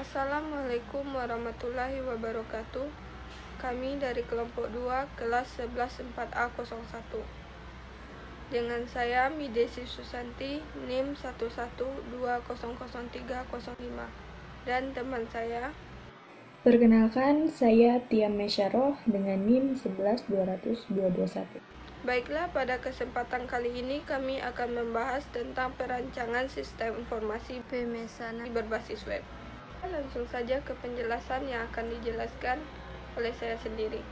Assalamualaikum warahmatullahi wabarakatuh. Kami dari kelompok 2 kelas 11 4A01. Dengan saya Midesi Susanti, NIM 112003005, dan teman saya. Perkenalkan, saya Tia Mesyaroh dengan NIM 11200-221. Baiklah, pada kesempatan kali ini kami akan membahas tentang perancangan sistem informasi pemesanan berbasis web. Langsung saja ke penjelasan yang akan dijelaskan oleh saya sendiri.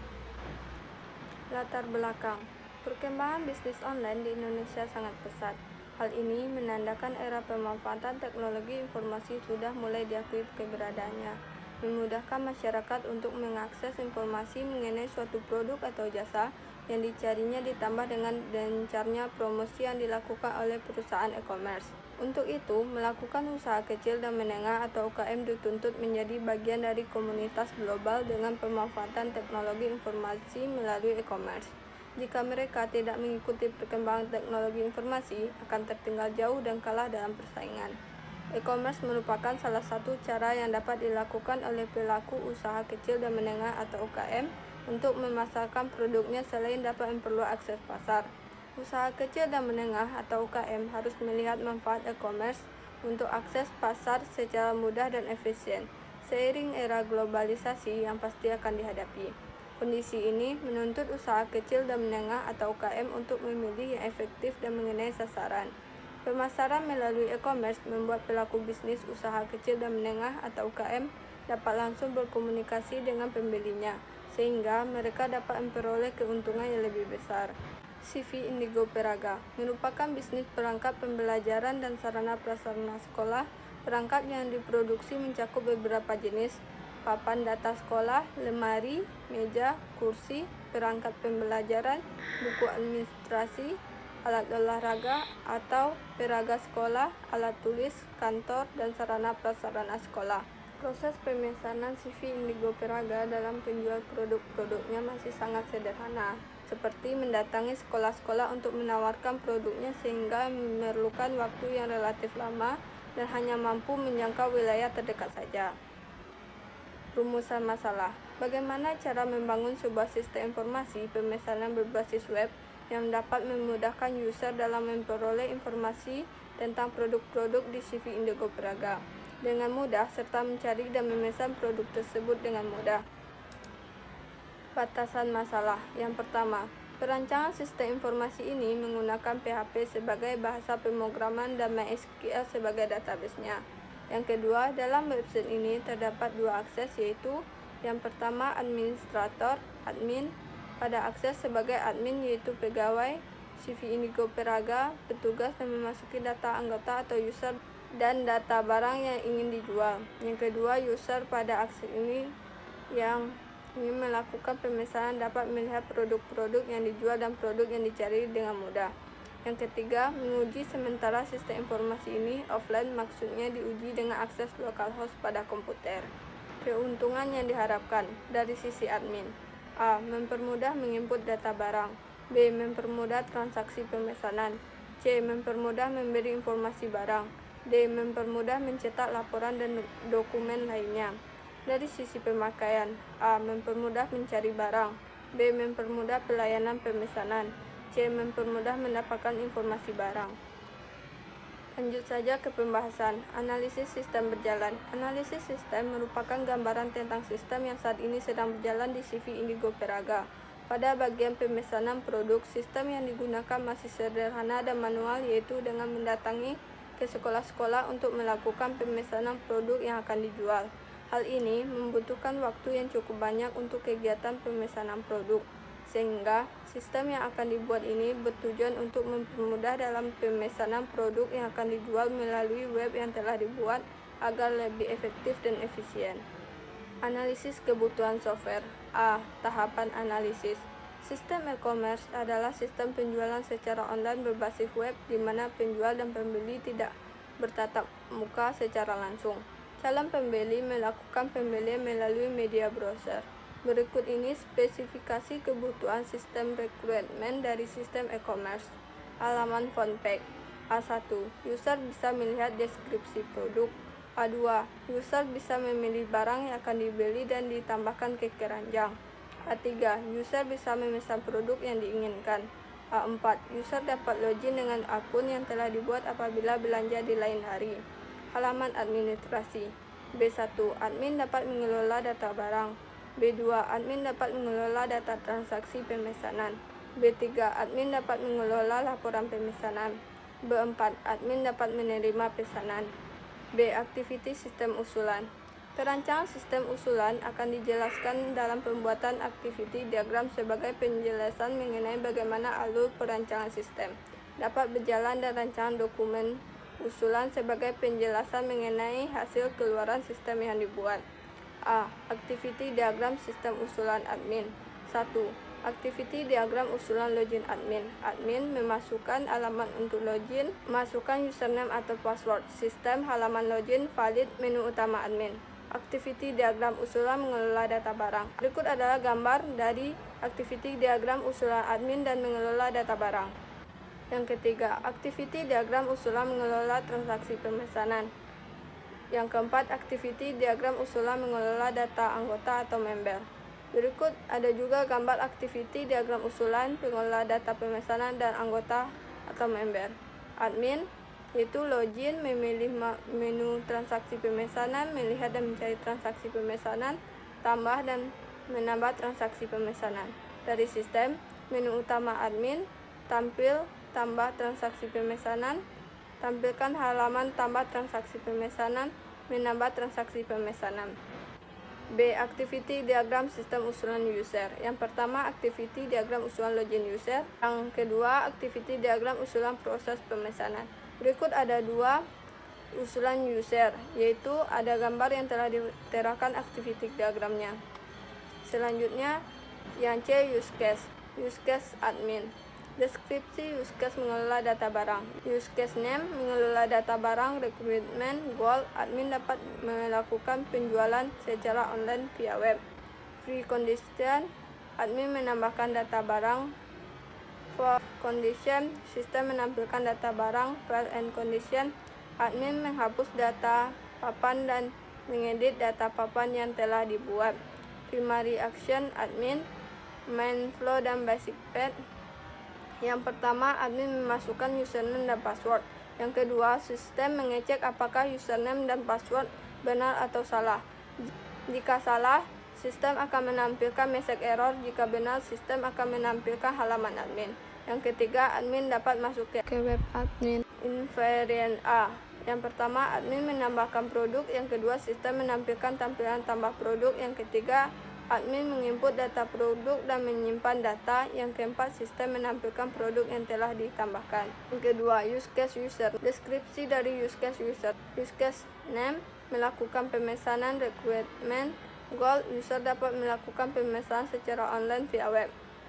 Latar belakang. Perkembangan bisnis online di Indonesia sangat pesat. Hal ini menandakan era pemanfaatan teknologi informasi sudah mulai diakui keberadaannya, memudahkan masyarakat untuk mengakses informasi mengenai suatu produk atau jasa yang dicarinya, ditambah dengan gencarnya promosi yang dilakukan oleh perusahaan e-commerce. Untuk itu, melakukan usaha kecil dan menengah atau UKM dituntut menjadi bagian dari komunitas global dengan pemanfaatan teknologi informasi melalui e-commerce. Jika mereka tidak mengikuti perkembangan teknologi informasi, akan tertinggal jauh dan kalah dalam persaingan. E-commerce merupakan salah satu cara yang dapat dilakukan oleh pelaku usaha kecil dan menengah atau UKM untuk memasarkan produknya selain dapat memperluas akses pasar. Usaha kecil dan menengah atau UKM harus melihat manfaat e-commerce untuk akses pasar secara mudah dan efisien, seiring era globalisasi yang pasti akan dihadapi. Kondisi ini menuntut usaha kecil dan menengah atau UKM untuk memilih yang efektif dan mengenai sasaran. Pemasaran melalui e-commerce membuat pelaku bisnis usaha kecil dan menengah atau UKM dapat langsung berkomunikasi dengan pembelinya, sehingga mereka dapat memperoleh keuntungan yang lebih besar. CV Indigo Peraga merupakan bisnis perangkat pembelajaran dan sarana prasarana sekolah. Perangkat yang diproduksi mencakup beberapa jenis: papan data sekolah, lemari, meja, kursi, perangkat pembelajaran, buku administrasi, alat olahraga atau peraga sekolah, alat tulis, kantor, dan sarana prasarana sekolah. Proses pemesanan CV Indigo Peraga dalam penjual produk-produknya masih sangat sederhana, seperti mendatangi sekolah-sekolah untuk menawarkan produknya, sehingga memerlukan waktu yang relatif lama dan hanya mampu menjangkau wilayah terdekat saja. Rumusan masalah. Bagaimana cara membangun sebuah sistem informasi pemesanan berbasis web yang dapat memudahkan user dalam memperoleh informasi tentang produk-produk di CV Indigo Peraga dengan mudah, serta mencari dan memesan produk tersebut dengan mudah. Batasan masalah. Yang pertama, perancangan sistem informasi ini menggunakan PHP sebagai bahasa pemrograman dan MySQL sebagai database-nya. Yang kedua, dalam website ini terdapat dua akses, yaitu yang pertama administrator, admin. Pada akses sebagai admin yaitu pegawai CV Indigo Peraga, petugas yang memasuki data anggota atau user dan data barang yang ingin dijual. Yang kedua, user pada akses ini yang ingin melakukan pemesanan dapat melihat produk-produk yang dijual dan produk yang dicari dengan mudah. Yang ketiga, menguji sementara sistem informasi ini offline, maksudnya diuji dengan akses localhost pada komputer. Keuntungan yang diharapkan dari sisi admin: A. Mempermudah menginput data barang. B. Mempermudah transaksi pemesanan. C. Mempermudah memberi informasi barang. D. Mempermudah mencetak laporan dan dokumen lainnya. Dari sisi pemakaian: A. Mempermudah mencari barang. B. Mempermudah pelayanan pemesanan. C. Mempermudah mendapatkan informasi barang. Lanjut saja ke pembahasan. Analisis sistem berjalan. Analisis sistem merupakan gambaran tentang sistem yang saat ini sedang berjalan di CV Indigo Peraga. Pada bagian pemesanan produk, sistem yang digunakan masih sederhana dan manual, yaitu dengan mendatangi ke sekolah-sekolah untuk melakukan pemesanan produk yang akan dijual. Hal ini membutuhkan waktu yang cukup banyak untuk kegiatan pemesanan produk, sehingga sistem yang akan dibuat ini bertujuan untuk mempermudah dalam pemesanan produk yang akan dijual melalui web yang telah dibuat agar lebih efektif dan efisien. Analisis kebutuhan software. A. Tahapan analisis. Sistem e-commerce adalah sistem penjualan secara online berbasis web di mana penjual dan pembeli tidak bertatap muka secara langsung. Calon pembeli melakukan pembelian melalui media browser. Berikut ini spesifikasi kebutuhan sistem rekrutmen dari sistem e-commerce. Halaman front page. A1. User bisa melihat deskripsi produk. A2. User bisa memilih barang yang akan dibeli dan ditambahkan ke keranjang. A3. User bisa memesan produk yang diinginkan. A4. User dapat login dengan akun yang telah dibuat apabila belanja di lain hari. Halaman administrasi. B1. Admin dapat mengelola data barang. B2. Admin dapat mengelola data transaksi pemesanan. B3. Admin dapat mengelola laporan pemesanan. B4. Admin dapat menerima pesanan. B. Activity sistem usulan. Perancangan sistem usulan akan dijelaskan dalam pembuatan activity diagram sebagai penjelasan mengenai bagaimana alur perancangan sistem dapat berjalan dan rancangan dokumen usulan sebagai penjelasan mengenai hasil keluaran sistem yang dibuat. A. Activity diagram sistem usulan admin. 1. Activity diagram usulan login admin. Admin memasukkan alamat untuk login, masukkan username atau password. Sistem halaman login valid menu utama admin. Activity diagram usulan mengelola data barang. Berikut adalah gambar dari activity diagram usulan admin dan mengelola data barang. Yang ketiga, activity diagram usulan mengelola transaksi pemesanan. Yang keempat, activity diagram usulan mengelola data anggota atau member. Berikut ada juga gambar activity diagram usulan pengelola data pemesanan dan anggota atau member. Admin yaitu login, memilih menu transaksi pemesanan, melihat dan mencari transaksi pemesanan, tambah dan menambah transaksi pemesanan. Dari sistem, menu utama admin, tampil, tambah transaksi pemesanan, tampilkan halaman tambah transaksi pemesanan, menambah transaksi pemesanan. B. Activity diagram sistem usulan user. Yang pertama, activity diagram usulan login user. Yang kedua, activity diagram usulan proses pemesanan. Berikut ada dua usulan user, yaitu ada gambar yang telah diterakan activity diagramnya. Selanjutnya, yang C, use case. Use case admin. Deskripsi use case mengelola data barang. Use case name mengelola data barang, recruitment, goal. Admin dapat melakukan penjualan secara online via web. Free condition, admin menambahkan data barang. For condition, sistem menampilkan data barang. File and condition, admin menghapus data papan dan mengedit data papan yang telah dibuat. Primary action, admin main flow dan basic path. Yang pertama, admin memasukkan username dan password. Yang kedua, sistem mengecek apakah username dan password benar atau salah. Jika salah, sistem akan menampilkan message error. Jika benar, sistem akan menampilkan halaman admin. Yang ketiga, admin dapat masuk ke web admin. Invariant A. Yang pertama, admin menambahkan produk. Yang kedua, sistem menampilkan tampilan tambah produk. Yang ketiga, admin menginput data produk dan menyimpan data. Yang keempat, sistem menampilkan produk yang telah ditambahkan. Yang kedua, use case user. Deskripsi dari use case user. Use case name, melakukan pemesanan, recruitment, goal, user dapat melakukan pemesanan secara online via web.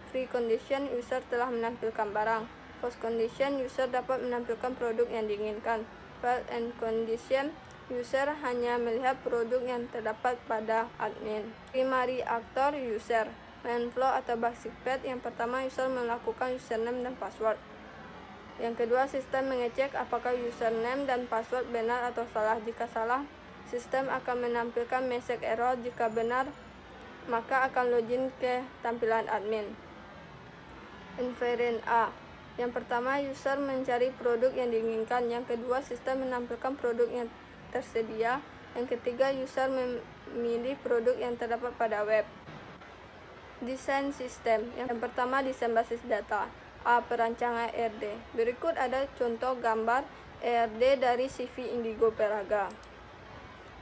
Free condition, user telah menampilkan barang. Post condition, user dapat menampilkan produk yang diinginkan. File and condition, user hanya melihat produk yang terdapat pada admin. Primary actor user. Main flow atau basic path. Yang pertama, user melakukan username dan password. Yang kedua, sistem mengecek apakah username dan password benar atau salah. Jika salah, sistem akan menampilkan message error. Jika benar, maka akan login ke tampilan admin. Invariant A. Yang pertama, user mencari produk yang diinginkan. Yang kedua, sistem menampilkan produk yang tersedia. Yang ketiga, user memilih produk yang terdapat pada web. Desain sistem. Yang pertama, desain basis data. A. Perancangan ERD. Berikut ada contoh gambar ERD dari CV Indigo Peraga.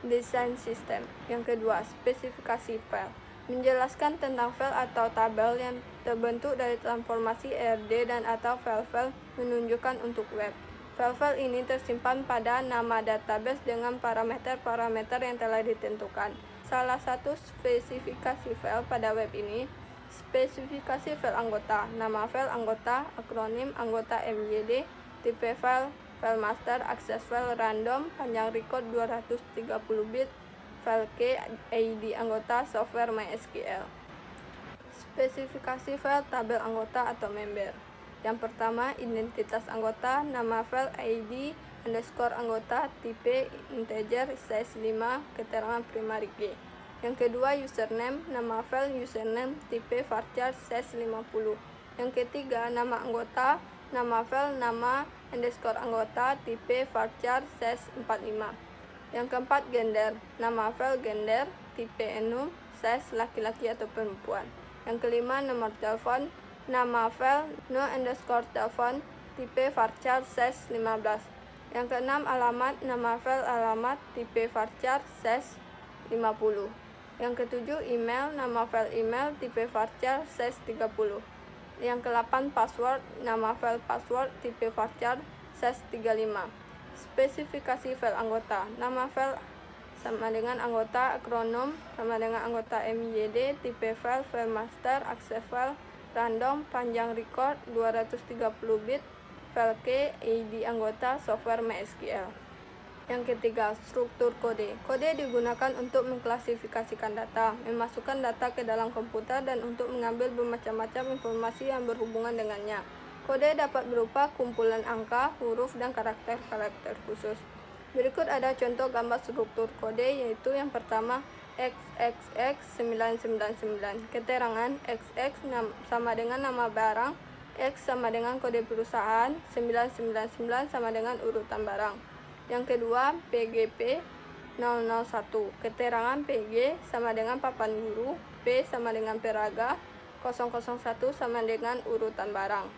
Desain sistem. Yang kedua, spesifikasi file. Menjelaskan tentang file atau tabel yang terbentuk dari transformasi ERD dan atau file-file menunjukkan untuk web. File-file ini tersimpan pada nama database dengan parameter-parameter yang telah ditentukan. Salah satu spesifikasi file pada web ini, spesifikasi file anggota, nama file anggota, akronim anggota MYD, tipe file, file master, akses file random, panjang record 230 bit, file key, ID anggota, software MySQL. Spesifikasi file tabel anggota atau member. Yang pertama, identitas anggota, nama file, ID, underscore anggota tipe integer size 5 keterangan primary G. Yang kedua, username, nama file username tipe varchar size 50. Yang ketiga, nama anggota, nama file nama underscore anggota tipe varchar size 45. Yang keempat, gender, nama file gender tipe enum size laki-laki atau perempuan. Yang kelima, nomor telepon, nama file no underscore telepon tipe varchar size 15. Yang keenam, alamat, nama file alamat tipe varchar size 50. Yang ketujuh, email, nama file email tipe varchar size 30. Yang ke-8, password, nama file password tipe varchar size 35. Spesifikasi file anggota, nama file sama dengan anggota, akronom sama dengan anggota MYD, tipe file master, access file random, panjang record 230 bit, file key, ID anggota, software MySQL. Yang ketiga, struktur kode. Kode digunakan untuk mengklasifikasikan data, memasukkan data ke dalam komputer, dan untuk mengambil bermacam-macam informasi yang berhubungan dengannya. Kode dapat berupa kumpulan angka, huruf, dan karakter-karakter khusus. Berikut ada contoh gambar struktur kode, yaitu yang pertama, XXX999. Keterangan, XX sama dengan nama barang, X sama dengan kode perusahaan, 999 sama dengan urutan barang. Yang kedua, PGP 001. Keterangan PG sama dengan papan guru, P sama dengan peraga, 001 sama dengan urutan barang.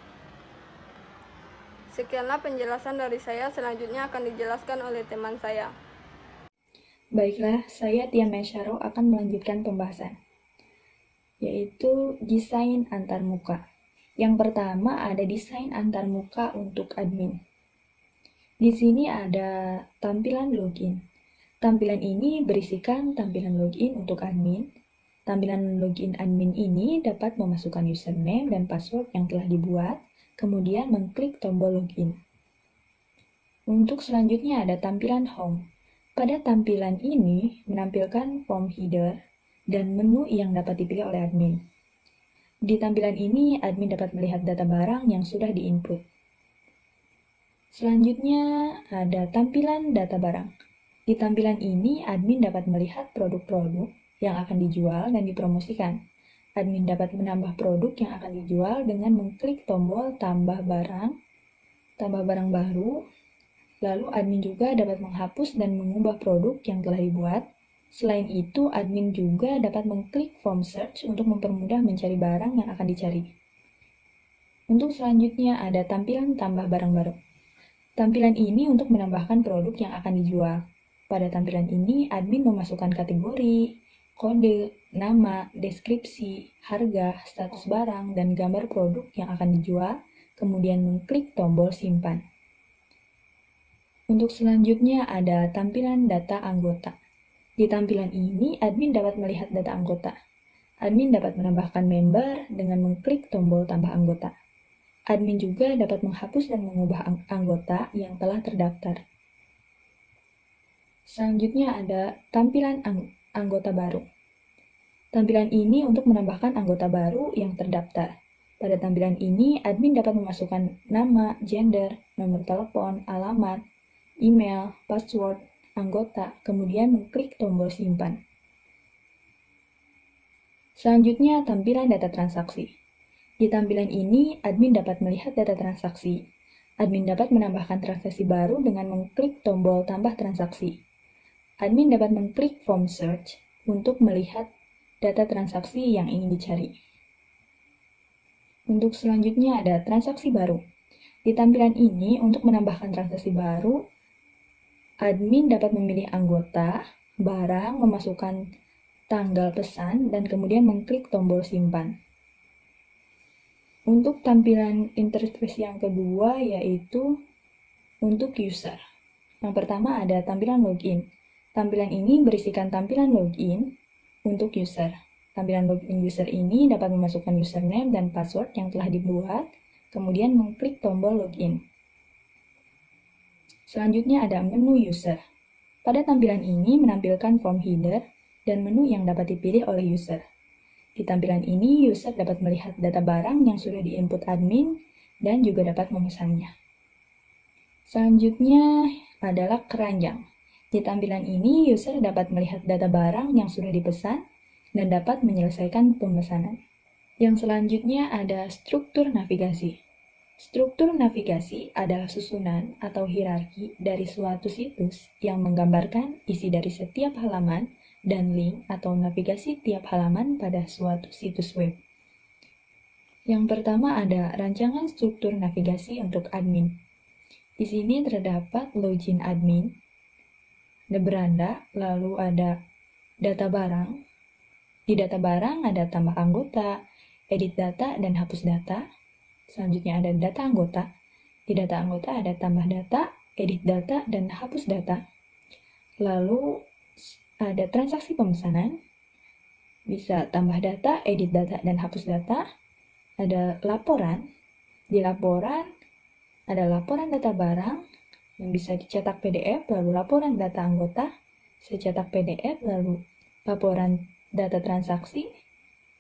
Sekianlah penjelasan dari saya, selanjutnya akan dijelaskan oleh teman saya. Baiklah, saya Tia Mesyaro akan melanjutkan pembahasan, yaitu desain antarmuka. Yang pertama ada desain antarmuka untuk admin. Di sini ada tampilan login. Tampilan ini berisikan tampilan login untuk admin. Tampilan login admin ini dapat memasukkan username dan password yang telah dibuat, kemudian mengklik tombol login. Untuk selanjutnya ada tampilan home. Pada tampilan ini menampilkan form header dan menu yang dapat dipilih oleh admin. Di tampilan ini, admin dapat melihat data barang yang sudah diinput. Selanjutnya ada tampilan data barang. Di tampilan ini, admin dapat melihat produk-produk yang akan dijual dan dipromosikan. Admin dapat menambah produk yang akan dijual dengan mengklik tombol tambah barang baru. Lalu admin juga dapat menghapus dan mengubah produk yang telah dibuat. Selain itu, admin juga dapat mengklik form search untuk mempermudah mencari barang yang akan dicari. Untuk selanjutnya ada tampilan tambah barang baru. Tampilan ini untuk menambahkan produk yang akan dijual. Pada tampilan ini, admin memasukkan kategori, kode, nama, deskripsi, harga, status barang, dan gambar produk yang akan dijual, kemudian mengklik tombol simpan. Untuk selanjutnya ada tampilan data anggota. Di tampilan ini, admin dapat melihat data anggota. Admin dapat menambahkan member dengan mengklik tombol tambah anggota. Admin juga dapat menghapus dan mengubah anggota yang telah terdaftar. Selanjutnya ada tampilan anggota baru. Tampilan ini untuk menambahkan anggota baru yang terdaftar. Pada tampilan ini, admin dapat memasukkan nama, gender, nomor telepon, alamat, email, password, anggota, kemudian mengklik tombol simpan. Selanjutnya, tampilan data transaksi. Di tampilan ini, admin dapat melihat data transaksi. Admin dapat menambahkan transaksi baru dengan mengklik tombol tambah transaksi. Admin dapat mengklik form search untuk melihat data transaksi yang ingin dicari. Untuk selanjutnya ada transaksi baru. Di tampilan ini, untuk menambahkan transaksi baru, admin dapat memilih anggota, barang, memasukkan tanggal pesan, dan kemudian mengklik tombol simpan. Untuk tampilan interface yang kedua yaitu untuk user. Yang pertama ada tampilan login. Tampilan ini berisikan tampilan login untuk user. Tampilan login user ini dapat memasukkan username dan password yang telah dibuat, kemudian mengklik tombol login. Selanjutnya ada menu user. Pada tampilan ini menampilkan form header dan menu yang dapat dipilih oleh user. Di tampilan ini, user dapat melihat data barang yang sudah diinput admin dan juga dapat memesannya. Selanjutnya adalah keranjang. Di tampilan ini, user dapat melihat data barang yang sudah dipesan dan dapat menyelesaikan pemesanan. Yang selanjutnya ada struktur navigasi. Struktur navigasi adalah susunan atau hierarki dari suatu situs yang menggambarkan isi dari setiap halaman dan link atau navigasi tiap halaman pada suatu situs web. Yang pertama ada rancangan struktur navigasi untuk admin. Di sini terdapat login admin, ada beranda, lalu ada data barang. Di data barang ada tambah anggota, edit data, dan hapus data. Selanjutnya ada data anggota. Di data anggota ada tambah data, edit data, dan hapus data. Lalu ada transaksi pemesanan, bisa tambah data, edit data, dan hapus data. Ada laporan. Di laporan ada laporan data barang yang bisa dicetak PDF, lalu laporan data anggota, secetak PDF, lalu laporan data transaksi,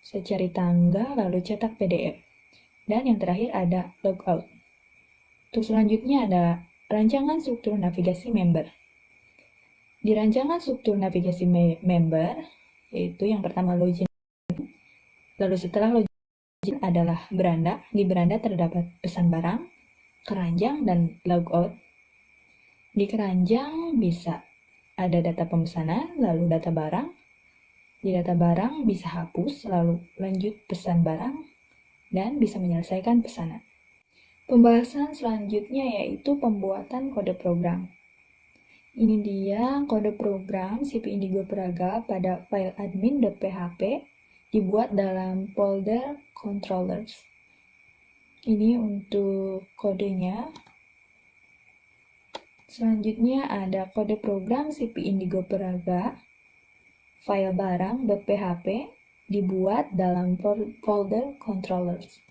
secari tanggal, lalu cetak PDF. Dan yang terakhir ada logout. Untuk selanjutnya ada rancangan struktur navigasi member. Di rancangan struktur navigasi member, yaitu yang pertama login. Lalu setelah login adalah beranda. Di beranda terdapat pesan barang, keranjang, dan logout. Di keranjang bisa ada data pemesanan, lalu data barang. Di data barang bisa hapus, lalu lanjut pesan barang, dan bisa menyelesaikan pesanan. Pembahasan selanjutnya yaitu pembuatan kode program. Ini dia kode program CP Indigo Praga pada file admin.php dibuat dalam folder controllers. Ini untuk kodenya. Selanjutnya ada kode program CP Indigo Praga file barang.php dibuat dalam folder controllers.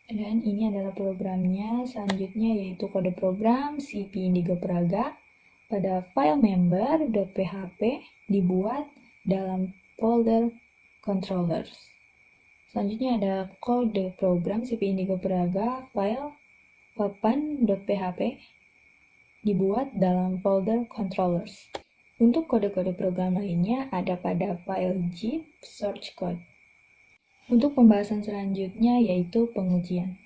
Dan ini adalah programnya. Selanjutnya yaitu kode program CP Indigo Praga pada file member.php dibuat dalam folder controllers. Selanjutnya ada kode program CP Indigo Praga file papan.php dibuat dalam folder controllers. Untuk kode-kode program lainnya ada pada file zip source code. Untuk pembahasan selanjutnya yaitu pengujian.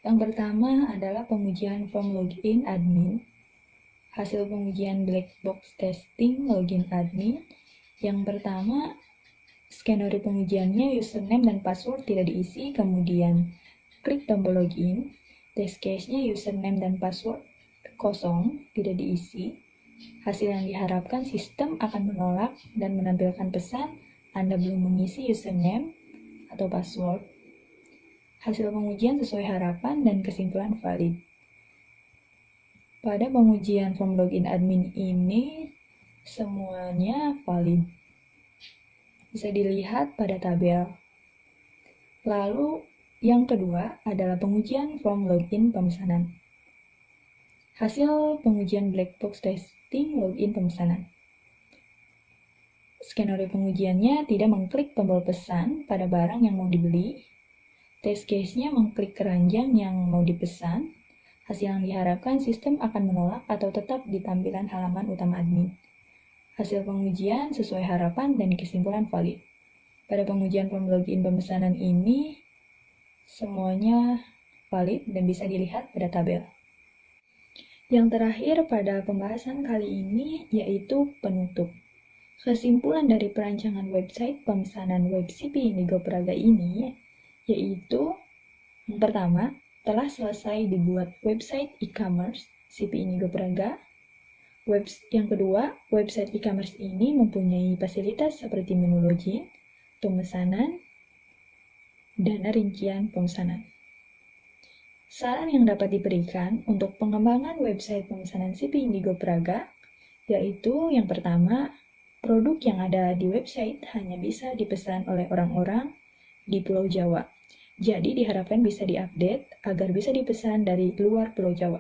Yang pertama adalah pengujian form login admin. Hasil pengujian black box testing login admin. Yang pertama, skenario pengujiannya username dan password tidak diisi, kemudian klik tombol login. Test case-nya username dan password kosong, tidak diisi. Hasil yang diharapkan sistem akan menolak dan menampilkan pesan Anda belum mengisi username atau password. Hasil pengujian sesuai harapan dan kesimpulan valid. Pada pengujian form login admin ini, semuanya valid. Bisa dilihat pada tabel. Lalu, yang kedua adalah pengujian form login pemesanan. Hasil pengujian black box testing login pemesanan. Skenario pengujiannya tidak mengklik tombol pesan pada barang yang mau dibeli. Test case-nya mengklik keranjang yang mau dipesan. Hasil yang diharapkan sistem akan menolak atau tetap di tampilan halaman utama admin. Hasil pengujian sesuai harapan dan kesimpulan valid. Pada pengujian form login pemesanan ini, semuanya valid dan bisa dilihat pada tabel. Yang terakhir pada pembahasan kali ini yaitu penutup. Kesimpulan dari perancangan website pemesanan web CP Indigo Praga ini yaitu yang pertama, telah selesai dibuat website e-commerce CP Indigo Praga. Yang kedua, website e-commerce ini mempunyai fasilitas seperti menu login, pemesanan, dan rincian pemesanan. Saran yang dapat diberikan untuk pengembangan website pemesanan CP Indigo Praga yaitu yang pertama, produk yang ada di website hanya bisa dipesan oleh orang-orang di Pulau Jawa. Jadi diharapkan bisa diupdate agar bisa dipesan dari luar Pulau Jawa.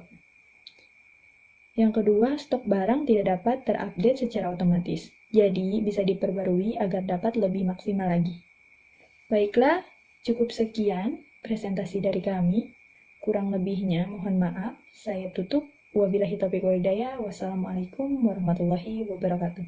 Yang kedua, stok barang tidak dapat terupdate secara otomatis. Jadi bisa diperbarui agar dapat lebih maksimal lagi. Baiklah, cukup sekian presentasi dari kami. Kurang lebihnya mohon maaf. Saya tutup. Wabillahi taufiq wal hidayah. Wassalamualaikum warahmatullahi wabarakatuh.